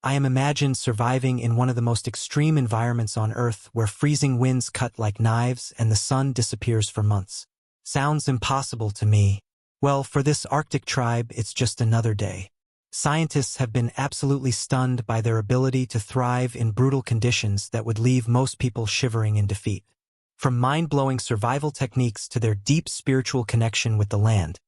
I am imagined surviving in one of the most extreme environments on Earth where freezing winds cut like knives and the sun disappears for months. Sounds impossible to me. Well, for this Arctic tribe, it's just another day. Scientists have been absolutely stunned by their ability to thrive in brutal conditions that would leave most people shivering in defeat. From mind-blowing survival techniques to their deep spiritual connection with the land,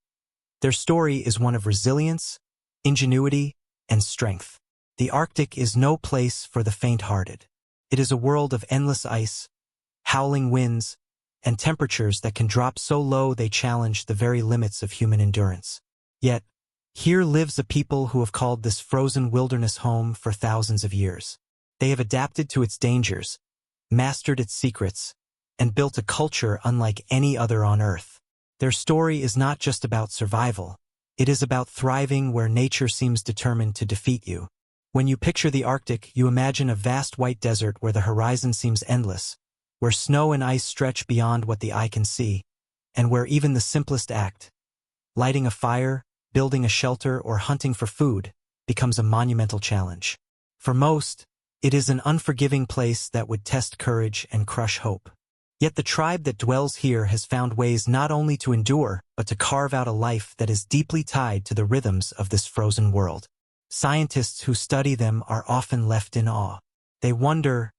their story is one of resilience, ingenuity, and strength. The Arctic is no place for the faint-hearted. It is a world of endless ice, howling winds, and temperatures that can drop so low they challenge the very limits of human endurance. Yet, here lives a people who have called this frozen wilderness home for thousands of years. They have adapted to its dangers, mastered its secrets, and built a culture unlike any other on Earth. Their story is not just about survival. It is about thriving where nature seems determined to defeat you. When you picture the Arctic, you imagine a vast white desert where the horizon seems endless, where snow and ice stretch beyond what the eye can see, and where even the simplest act, lighting a fire, building a shelter, or hunting for food, becomes a monumental challenge. For most, it is an unforgiving place that would test courage and crush hope. Yet the tribe that dwells here has found ways not only to endure, but to carve out a life that is deeply tied to the rhythms of this frozen world. Scientists who study them are often left in awe. They wonder,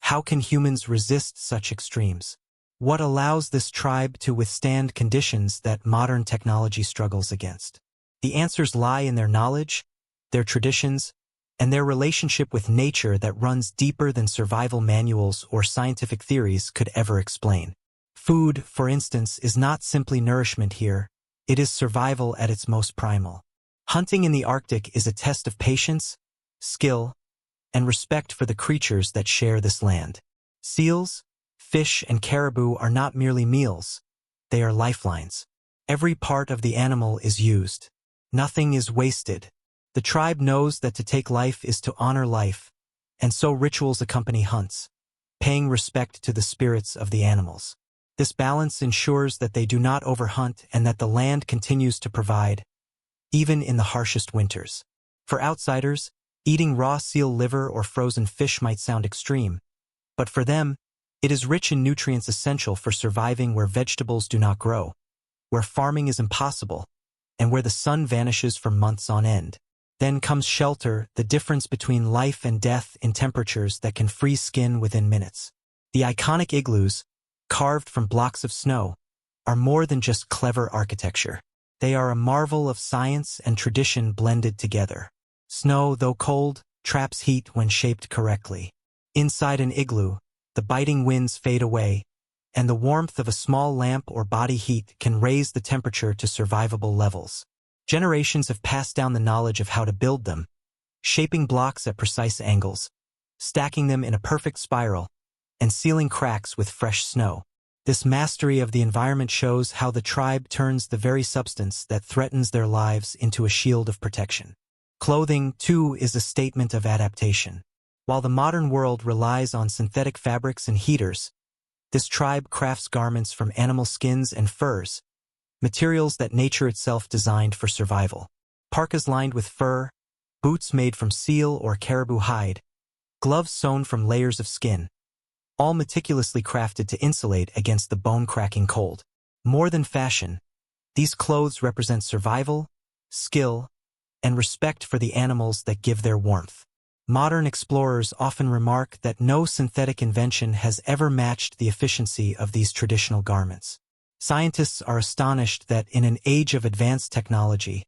how can humans resist such extremes? What allows this tribe to withstand conditions that modern technology struggles against? The answers lie in their knowledge, their traditions, and their relationship with nature that runs deeper than survival manuals or scientific theories could ever explain. Food, for instance, is not simply nourishment here, it is survival at its most primal. Hunting in the Arctic is a test of patience, skill, and respect for the creatures that share this land. Seals, fish, and caribou are not merely meals, they are lifelines. Every part of the animal is used. Nothing is wasted. The tribe knows that to take life is to honor life, and so rituals accompany hunts, paying respect to the spirits of the animals. This balance ensures that they do not overhunt and that the land continues to provide, even in the harshest winters. For outsiders, eating raw seal liver or frozen fish might sound extreme, but for them, it is rich in nutrients essential for surviving where vegetables do not grow, where farming is impossible, and where the sun vanishes for months on end. Then comes shelter, the difference between life and death in temperatures that can freeze skin within minutes. The iconic igloos, carved from blocks of snow, are more than just clever architecture. They are a marvel of science and tradition blended together. Snow, though cold, traps heat when shaped correctly. Inside an igloo, the biting winds fade away, and the warmth of a small lamp or body heat can raise the temperature to survivable levels. Generations have passed down the knowledge of how to build them, shaping blocks at precise angles, stacking them in a perfect spiral, and sealing cracks with fresh snow. This mastery of the environment shows how the tribe turns the very substance that threatens their lives into a shield of protection. Clothing, too, is a statement of adaptation. While the modern world relies on synthetic fabrics and heaters, this tribe crafts garments from animal skins and furs, materials that nature itself designed for survival. Parkas lined with fur, boots made from seal or caribou hide, gloves sewn from layers of skin, all meticulously crafted to insulate against the bone-cracking cold. More than fashion, these clothes represent survival, skill, and respect for the animals that give their warmth. Modern explorers often remark that no synthetic invention has ever matched the efficiency of these traditional garments. Scientists are astonished that in an age of advanced technology,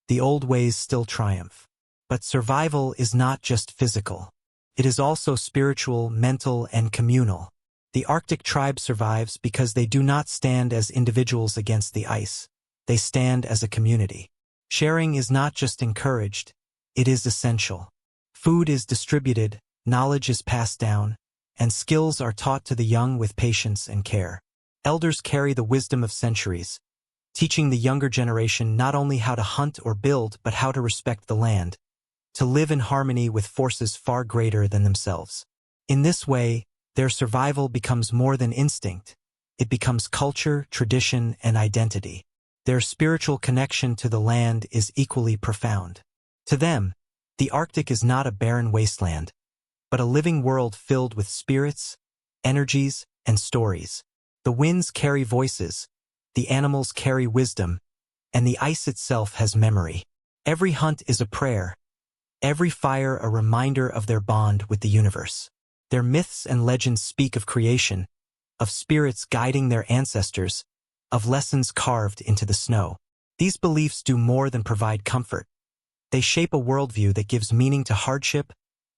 the old ways still triumph. But survival is not just physical. It is also spiritual, mental, and communal. The Arctic tribe survives because they do not stand as individuals against the ice. They stand as a community. Sharing is not just encouraged, it is essential. Food is distributed, knowledge is passed down, and skills are taught to the young with patience and care. Elders carry the wisdom of centuries, teaching the younger generation not only how to hunt or build but how to respect the land, to live in harmony with forces far greater than themselves. In this way, their survival becomes more than instinct. It becomes culture, tradition, and identity. Their spiritual connection to the land is equally profound. To them, The Arctic is not a barren wasteland, but a living world filled with spirits, energies, and stories. The winds carry voices, the animals carry wisdom, and the ice itself has memory. Every hunt is a prayer, every fire a reminder of their bond with the universe. Their myths and legends speak of creation, of spirits guiding their ancestors, of lessons carved into the snow. These beliefs do more than provide comfort. They shape a worldview that gives meaning to hardship,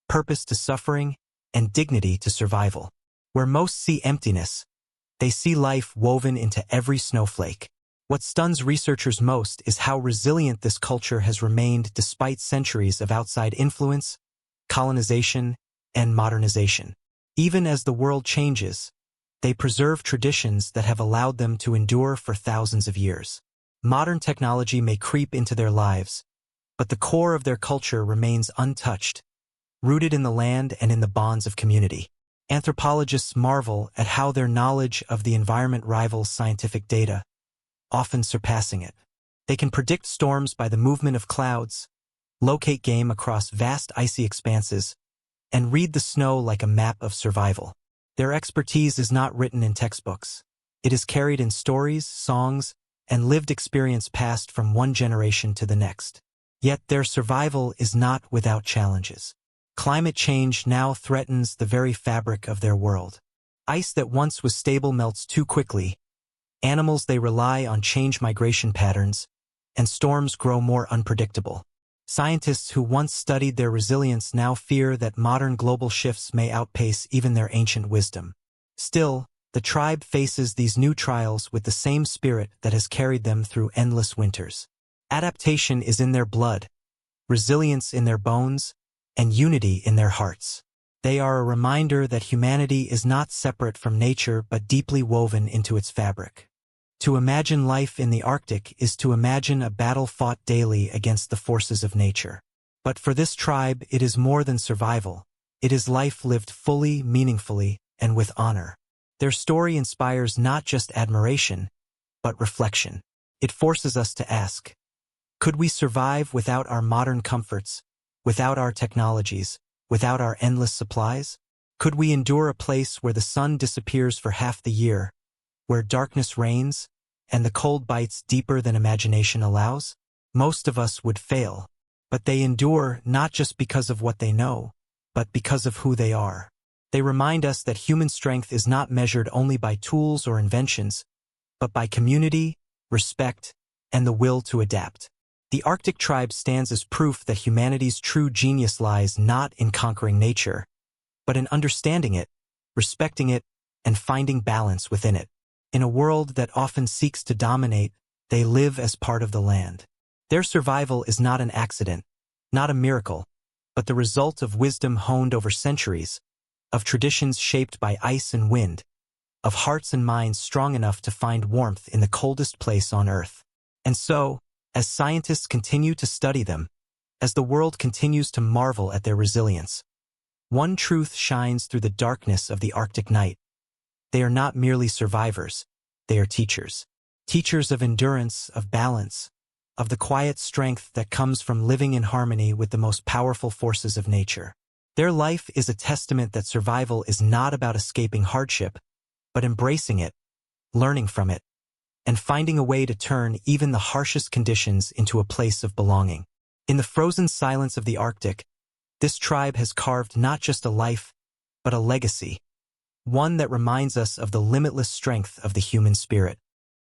purpose to suffering, and dignity to survival. Where most see emptiness, they see life woven into every snowflake. What stuns researchers most is how resilient this culture has remained despite centuries of outside influence, colonization, and modernization. Even as the world changes, they preserve traditions that have allowed them to endure for thousands of years. Modern technology may creep into their lives, but the core of their culture remains untouched, rooted in the land and in the bonds of community. Anthropologists marvel at how their knowledge of the environment rivals scientific data, often surpassing it. They can predict storms by the movement of clouds, locate game across vast icy expanses, and read the snow like a map of survival. Their expertise is not written in textbooks. It is carried in stories, songs, and lived experience passed from one generation to the next. Yet their survival is not without challenges. Climate change now threatens the very fabric of their world. Ice that once was stable melts too quickly, animals they rely on change migration patterns, and storms grow more unpredictable. Scientists who once studied their resilience now fear that modern global shifts may outpace even their ancient wisdom. Still, the tribe faces these new trials with the same spirit that has carried them through endless winters. Adaptation is in their blood, resilience in their bones, and unity in their hearts. They are a reminder that humanity is not separate from nature but deeply woven into its fabric. To imagine life in the Arctic is to imagine a battle fought daily against the forces of nature. But for this tribe, it is more than survival. It is life lived fully, meaningfully, and with honor. Their story inspires not just admiration, but reflection. It forces us to ask, could we survive without our modern comforts, without our technologies, without our endless supplies? Could we endure a place where the sun disappears for half the year, where darkness reigns, and the cold bites deeper than imagination allows? Most of us would fail, but they endure not just because of what they know, but because of who they are. They remind us that human strength is not measured only by tools or inventions, but by community, respect, and the will to adapt. The Arctic tribe stands as proof that humanity's true genius lies not in conquering nature, but in understanding it, respecting it, and finding balance within it. In a world that often seeks to dominate, they live as part of the land. Their survival is not an accident, not a miracle, but the result of wisdom honed over centuries, of traditions shaped by ice and wind, of hearts and minds strong enough to find warmth in the coldest place on Earth. And so, as scientists continue to study them, as the world continues to marvel at their resilience, one truth shines through the darkness of the Arctic night. They are not merely survivors, they are teachers. Teachers of endurance, of balance, of the quiet strength that comes from living in harmony with the most powerful forces of nature. Their life is a testament that survival is not about escaping hardship, but embracing it, learning from it, and finding a way to turn even the harshest conditions into a place of belonging. In the frozen silence of the Arctic, this tribe has carved not just a life, but a legacy, one that reminds us of the limitless strength of the human spirit.